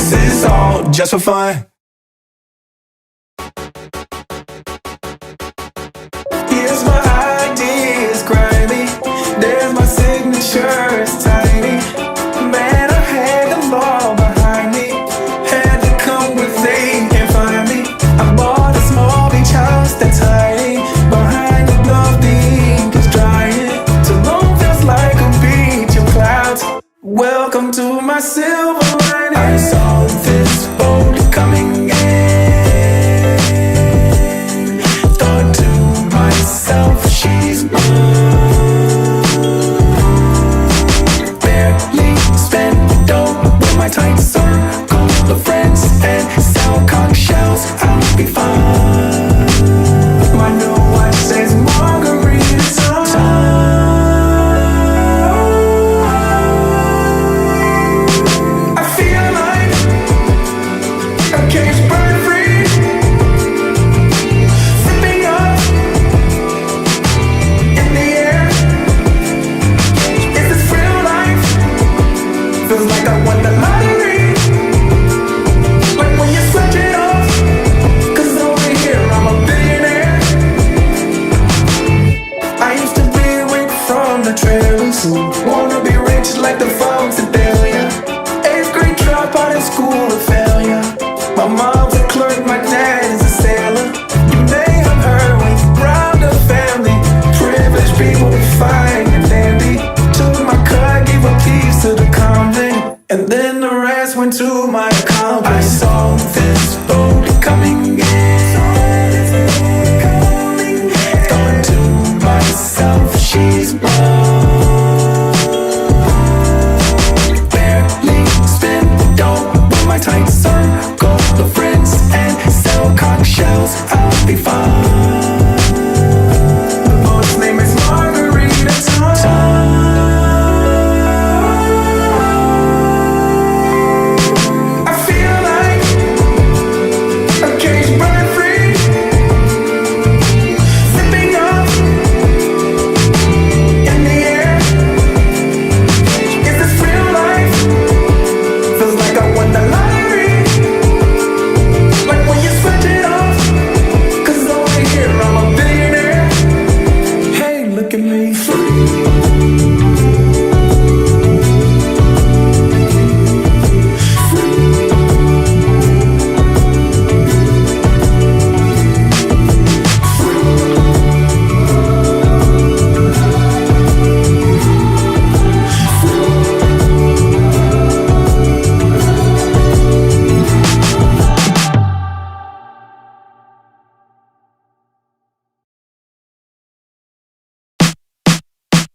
This is all just for fun. Here's my ID, it's grimy. There's my signature, it's tiny. Man, I had them all behind me. Had to come with they can't find me. I bought a small beach house that's hiding behind the bluff, the ink is drying. Tulum feels like a beach of clouds. Welcome to my silver lining. I saw this boat coming in. Thought to myself, she's mine. Barely spent the dough with my tight circle of friends and sell conch shells. I'll be fine. My new watch says margarita time. I feel like a caged bird free, flipping up in the air. Is this real life? Feels like I won the lottery. Like when you switch it off, 'cause over here I'm a billionaire. I used to be weak from the trailers, wanna be rich like the folks that tell ya. 8th grade dropout in school, a failure. My mom's a clerk, my dad is a sailor. You may have heard we robbed a family. Privileged people be fine and dandy. Took my cut, gave a piece to the convent, and then the rest went to my accomplice. I saw this boat coming in.